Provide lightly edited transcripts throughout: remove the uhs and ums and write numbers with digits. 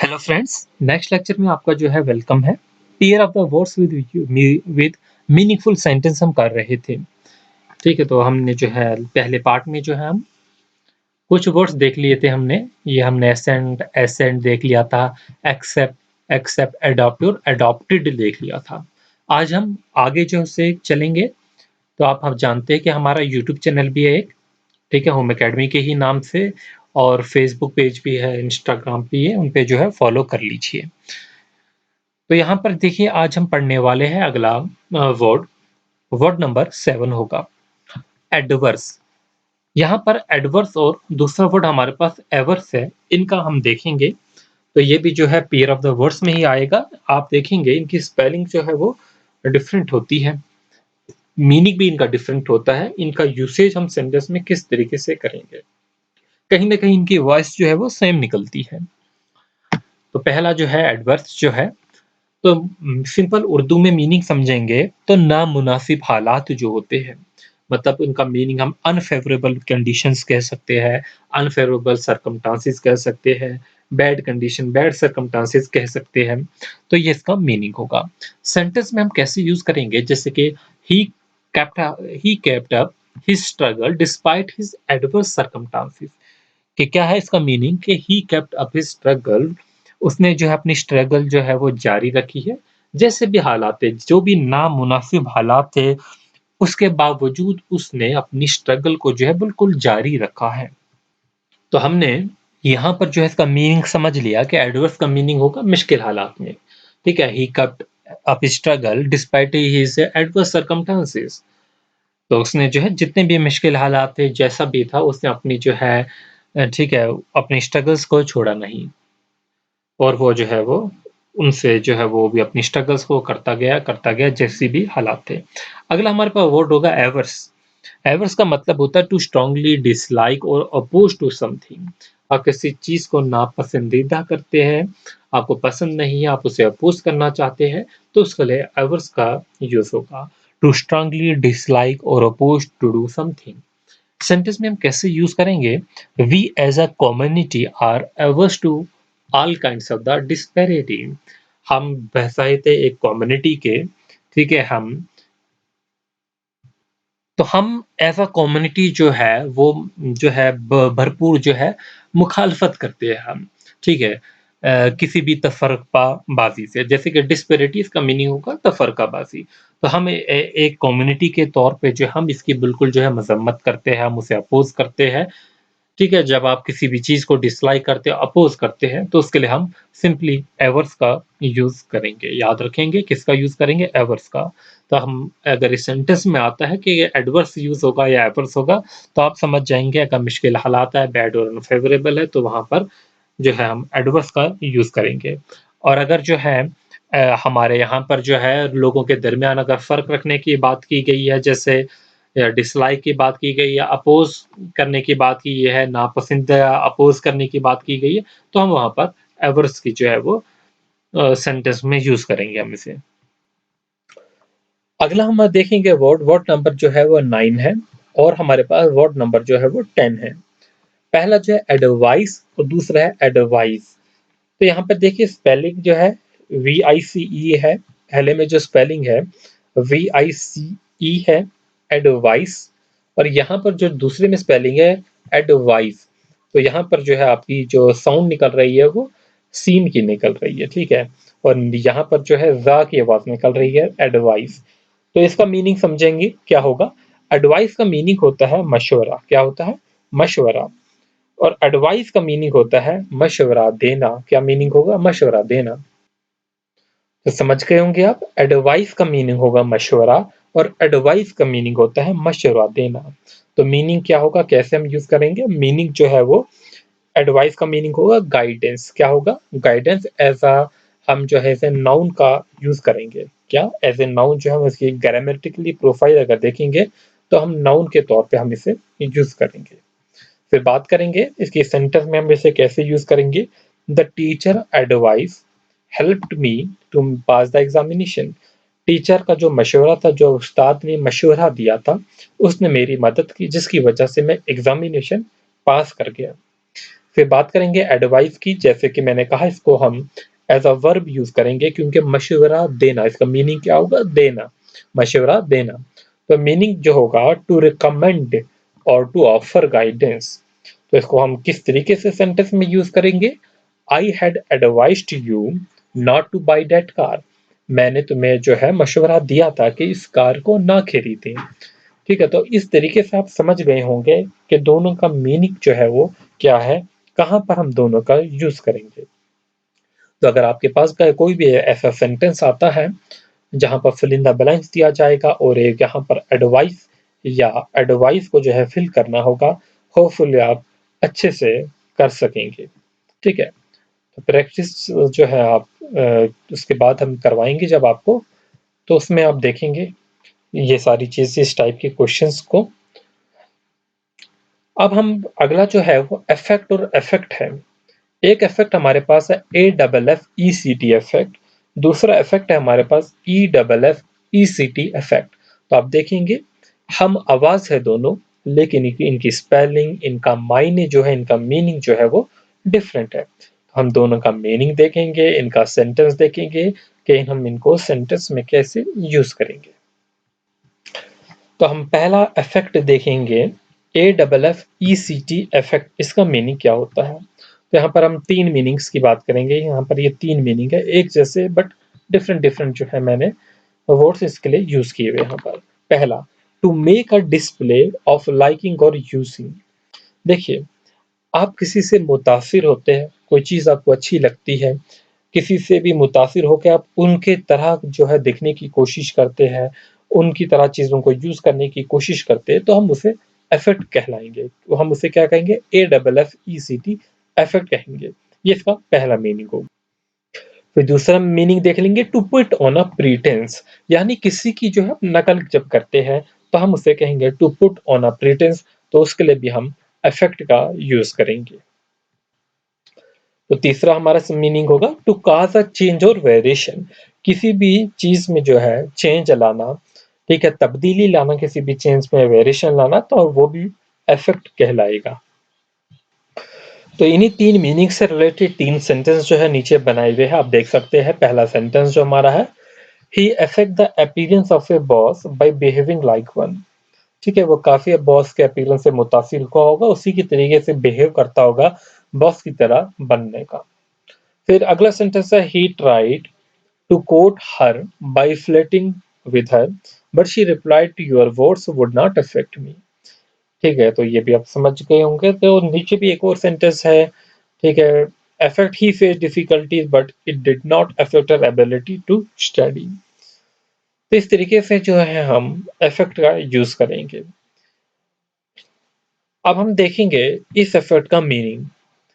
Hello friends, next lecture में आपका जो है वेलकम है। Pair of the words with meaningful sentence हम कर रहे थे। ठीक है, तो हमने जो है पहले पार्ट में जो है हम कुछ वर्ड्स देख लिए थे हमने। ये हमने एसेंट एसेंट देख लिया था, एक्सेप्ट एक्सेप्ट, एडॉप्ट और एडॉप्टेड देख लिया था। आज हम आगे जो से चलेंगे। तो आप जानते हैं कि हमारा यूट्यूब चैनल भी है एक, ठीक है, होम एकेडमी के ही नाम से, और फेसबुक पेज भी है, इंस्टाग्राम भी है, उन पे जो है फॉलो कर लीजिए। तो यहाँ पर देखिए, आज हम पढ़ने वाले हैं अगला वर्ड। वर्ड नंबर 7 होगा एडवर्स। यहाँ पर एडवर्स और दूसरा वर्ड हमारे पास एवर्स है, इनका हम देखेंगे। तो ये भी जो है पेयर ऑफ द वर्ड्स में ही आएगा। आप देखेंगे इनकी स्पेलिंग जो है वो डिफरेंट होती है, मीनिंग भी इनका डिफरेंट होता है। इनका यूसेज हम सेंटेंस में किस तरीके से करेंगे, कहीं ना कहीं इनकी वॉइस जो है वो सेम निकलती है। तो पहला जो है एडवर्स जो है, तो सिंपल उर्दू में मीनिंग समझेंगे तो नामुनासिब हालात जो होते हैं, मतलब उनका मीनिंग हम अनफेवरेबल कंडीशंस कह सकते हैं, अनफेवरेबल सरकमस्टांसेस कह सकते हैं, बैड कंडीशन बैड सरकमस्टांसेस कह सकते हैं। तो ये इसका मीनिंग होगा। सेंटेंस में हम कैसे यूज करेंगे, जैसे कि he he kept up his struggle despite his adverse circumstances. कि क्या है इसका मीनिंग कि he kept up his struggle, उसने जो है अपनी स्ट्रगल जो है वो जारी रखी है। जैसे भी हालात थे, जो भी नामुनासिब हालात थे, उसके बावजूद उसने अपनी स्ट्रगल को जो है बिल्कुल जारी रखा है। तो हमने यहाँ पर जो है इसका मीनिंग समझ लिया कि एडवर्स का मीनिंग होगा मुश्किल हालात में। ठीक है, ही kept up struggle despite his adverse circumstances. तो उसने जो है जितने भी मुश्किल हालात थे, जैसा भी था, उसने अपनी जो है ठीक है, अपनी स्ट्रगल्स को छोड़ा नहीं, और वो जो है वो उनसे जो है वो भी अपनी स्ट्रगल्स को करता गया जैसी भी हालात थे। अगला हमारे पास वर्ड होगा एवर्स। एवर्स का मतलब होता है टू स्ट्रांगली डिसलाइक और अपोज टू समथिंग। आप किसी चीज को नापसंदीदा करते हैं, आपको पसंद नहीं है, आप उसे अपोज करना चाहते हैं, तो उसके लिए एवर्स का यूज होगा। टू स्ट्रांगली डिसलाइक और oppose to do something. Sentence में हम कैसे यूज करेंगे, we as a community are averse to all kinds of the disparity. हम बहसाए थे एक कम्युनिटी के, ठीक है, हम एज अ कम्युनिटी जो है वो जो है भरपूर जो है मुखालफत करते हैं हम। ठीक है, किसी भी तफरका बाजी से, जैसे कि डिस्पेरिटी इसका मीनिंग होगा तफरका बाजी। तो हम एक कम्युनिटी के तौर पे जो हम इसकी बिल्कुल जो है मजम्मत करते हैं, हम उसे अपोज करते हैं। ठीक है, जब आप किसी भी चीज़ को डिसलाइक करते हो, अपोज़ करते हैं, तो उसके लिए हम सिंपली एवर्स का यूज़ करेंगे। याद रखेंगे किसका यूज़ करेंगे, एवर्स का। तो हम अगर इस सेंटेंस में आता है कि ये एडवर्स यूज़ होगा या एवर्स होगा, तो आप समझ जाएँगे अगर मुश्किल हालात है, बैड और अनफेवरेबल है, तो वहाँ पर जो है हम एडवर्स का यूज़ करेंगे। और अगर जो है हमारे यहाँ पर जो है लोगों के दरमियान अगर फ़र्क रखने की बात की गई है, जैसे या डिसलाइक की बात की गई, या अपोज़ करने की बात की है, नापसंद या अपोज़ करने की बात की गई है, तो हम वहाँ पर एवर्स की जो है वो सेंटेंस में यूज़ करेंगे हम इसे। अगला हम देखेंगे वर्ड, वर्ड नंबर जो है वो 9 है, और हमारे पास वर्ड नंबर जो है वो 10 है। पहला जो है एडवाइस और दूसरा है एडवाइस। तो यहाँ पर देखिए स्पेलिंग जो है VICE है, पहले में जो स्पेलिंग है VICE है, एडवाइस। और यहाँ पर जो दूसरे में स्पेलिंग है एडवाइस, तो यहाँ पर जो है आपकी जो साउंड निकल रही है वो सीन की निकल रही है। ठीक है, और यहाँ पर जो है जा की आवाज निकल रही है, एडवाइस। तो इसका मीनिंग समझेंगे क्या होगा। एडवाइस का मीनिंग होता है मशवरा। क्या होता है, मशवरा। और एडवाइस का मीनिंग होता है मशवरा देना। क्या मीनिंग होगा, मशवरा देना। तो समझ गए होंगे आप, एडवाइस का मीनिंग होगा मशवरा, और एडवाइस का मीनिंग होता है मशवरा देना। तो मीनिंग क्या होगा, कैसे हम यूज करेंगे, मीनिंग जो है वो एडवाइस का मीनिंग होगा गाइडेंस। क्या होगा, गाइडेंस। एज अ हम जो है एज ए नाउन का यूज करेंगे। क्या, एज ए नाउन जो है उसकी ग्रामेटिकली प्रोफाइल अगर देखेंगे तो हम नाउन के तौर पे हम इसे यूज करेंगे। फिर बात करेंगे इसकी सेंटेंस में हम इसे कैसे यूज करेंगे। The teacher advice helped me to pass the examination. Teacher का जो मशवरा था, जो उस्ताद ने मशवरा दिया था, उसने मेरी मदद की, जिसकी वजह से मैं एग्जामिनेशन पास कर गया। फिर बात करेंगे एडवाइस की, जैसे कि मैंने कहा इसको हम एज अ वर्ब यूज करेंगे क्योंकि मशवरा देना, इसका मीनिंग क्या होगा? देना, मशवरा देना। तो मीनिंग जो होगा टू रिकमेंड और टू ऑफर गाइडेंस। तो इसको हम किस तरीके से सेंटेंस में यूज करेंगे? I had advised you not two by that car. मैंने तुम्हें जो है मशवरा दिया था कि इस कार को ना खरीदें। ठीक है, तो इस तरीके से आप समझ गए होंगे कि दोनों का मीनिंग जो है वो क्या है, कहाँ पर हम दोनों का यूज करेंगे। तो अगर आपके पास का कोई भी ऐसा सेंटेंस आता है जहां पर फिल इन द ब्लैंक्स दिया जाएगा और एक यहाँ पर एडवाइस या एडवाइस को जो है फिल करना होगा, होपफुली आप अच्छे से कर सकेंगे। ठीक है, तो प्रैक्टिस जो है आप उसके बाद हम करवाएंगे जब आपको, तो उसमें आप देखेंगे ये सारी चीजें, इस टाइप के क्वेश्चंस को। अब हम अगला जो है वो इफेक्ट और इफेक्ट है। एक इफेक्ट हमारे पास है AFFECT इफेक्ट, दूसरा इफेक्ट है हमारे पास EFFECT इफेक्ट। तो आप देखेंगे हम आवाज है दोनों, लेकिन इनकी स्पेलिंग, इनका मायने जो है, इनका मीनिंग जो है वो डिफरेंट है। तो हम दोनों का मीनिंग देखेंगे, इनका सेंटेंस देखेंगे कि हम इनको सेंटेंस में कैसे यूज करेंगे। तो हम पहला इफेक्ट देखेंगे AFFECT इफेक्ट, इसका मीनिंग क्या होता है। तो यहाँ पर हम तीन मीनिंग्स की बात करेंगे। यहाँ पर ये तीन मीनिंग है, एक जैसे बट डिफरेंट डिफरेंट जो है मैंने वर्ड्स इसके लिए यूज किए हुए यहाँ पर। पहला, to make a display of liking और यूजिंग। देखिए, आप किसी से मुतासिर होते हैं, कोई चीज आपको अच्छी लगती है, किसी से भी मुतासिर होकर आप उनके तरह जो है दिखने की कोशिश करते हैं, उनकी तरह चीजों को यूज करने की कोशिश करते हैं, तो हम उसे इफेक्ट कहलाएंगे। तो हम उसे क्या कहेंगे? AFFECT इफेक्ट कहेंगे। ये इसका पहला मीनिंग होगा। फिर दूसरा मीनिंग देख लेंगे, to put on a pretence, यानी किसी की जो है नकल जब करते हैं तो हम उसे कहेंगे to put on a pretence. तो उसके लिए भी हम इफेक्ट का यूज करेंगे। तो तीसरा हमारा मीनिंग होगा टू काज अ चेंज और वेरिएशन, किसी भी चीज में जो है चेंज लाना, ठीक है, तब्दीली लाना, किसी भी चेंज में वेरिएशन लाना, तो वो भी इफेक्ट कहलाएगा। तो इन्हीं तीन मीनिंग से रिलेटेड तीन सेंटेंस जो है नीचे बनाए हुए हैं, आप देख सकते हैं। पहला सेंटेंस जो हमारा है, he affect the appearance of a boss by behaving like one. ठीक है, वो काफी बॉस के अपीयरेंस से मुतासिर हुआ होगा, उसी की तरीके से बिहेव करता होगा बॉस की तरह बनने का। फिर अगला सेंटेंस है, he tried to court her by flirting with her but she replied to your words would not affect me. ठीक है, तो ये भी आप समझ गए होंगे। तो नीचे भी एक और सेंटेंस है, ठीक है, affect he face difficulties but it did not affect her ability to study. तो इस तरीके से जो है हम इफेक्ट का यूज करेंगे। अब हम देखेंगे इस इफेक्ट का मीनिंग।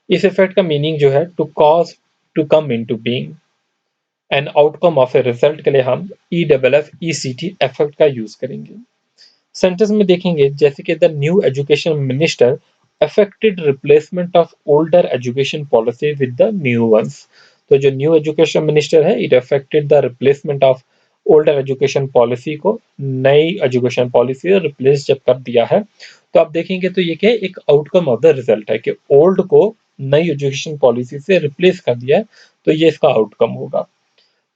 इस इफेक्ट का मीनिंग जो है, to cause to come into being, an outcome of a result के लिए हम EFFECT इफेक्ट का यूज करेंगे। सेंटेंस में देखेंगे जैसे कि the new education minister affected replacement of older education policy with the new ones. तो जो न्यू एजुकेशन मिनिस्टर है, it affected the replacement of older education policy को नई एजुकेशन पॉलिसी से रिप्लेस जब कर दिया है। तो आप देखेंगे तो ये क्या है, एक आउटकम ऑफ द रिजल्ट है कि ओल्ड को नई एजुकेशन पॉलिसी से रिप्लेस कर दिया है, तो ये इसका आउटकम होगा।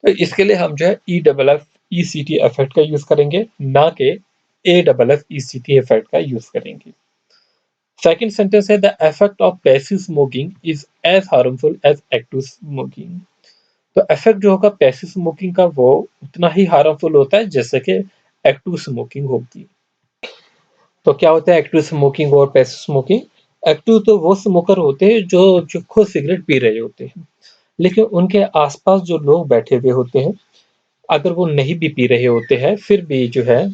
तो इसके लिए हम जो है EFFECT इफेक्ट का यूज करेंगे, ना कि AFFECT इफेक्ट का यूज करेंगे। सेकंड सेंटेंस है, the effect of passive smoking is as harmful as active smoking. तो इफेक्ट जो होगा पैसिव स्मोकिंग का वो उतना ही हार्मफुल होता है जैसे कि एक्टिव स्मोकिंग होगी। तो क्या होता है एक्टिव स्मोकिंग और पैसिव स्मोकिंग? एक्टिव तो वो स्मोकर होते हैं जो जो खुद सिगरेट पी रहे होते हैं, लेकिन उनके आसपास जो लोग बैठे हुए होते हैं, अगर वो नहीं भी पी रहे होते हैं फिर भी जो है,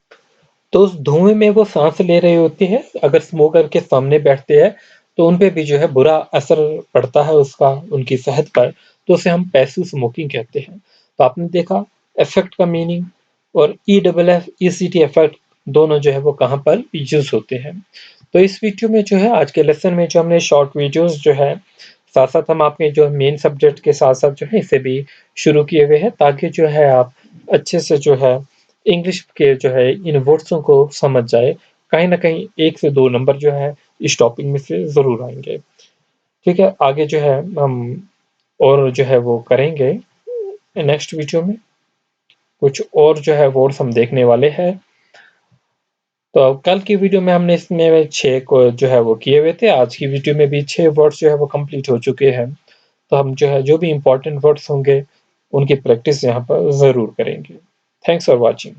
तो उस धुएं में वो सांस ले रहे होते हैं, अगर स्मोकर के सामने बैठते हैं तो उन पे भी जो है बुरा असर पड़ता है उसका उनकी सेहत पर। तो उसे हम पैसिव स्मोकिंग कहते हैं। तो आपने देखा इफेक्ट का मीनिंग और EFFECT इफेक्ट दोनों जो है वो कहाँ पर यूज होते हैं। तो इस वीडियो में जो है, आज के लेसन में जो हमने शॉर्ट वीडियोस जो है, साथ साथ हम आपके जो मेन सब्जेक्ट के साथ साथ जो है इसे भी शुरू किए हुए हैं, ताकि जो है आप अच्छे से जो है इंग्लिश के जो है इन वर्ड्सों को समझ जाए। कहीं ना कहीं 1 से 2 नंबर जो है इस टॉपिक में से जरूर आएंगे। ठीक है, आगे जो है हम और जो है वो करेंगे नेक्स्ट वीडियो में। कुछ और जो है वर्ड्स हम देखने वाले हैं। तो कल की वीडियो में हमने इसमें 6 को जो है वो किए हुए थे। आज की वीडियो में भी 6 वर्ड्स जो है वो कंप्लीट हो चुके हैं। तो हम जो है जो भी इम्पोर्टेंट वर्ड्स होंगे उनकी प्रैक्टिस यहाँ पर ज़रूर करेंगे। Thanks for watching.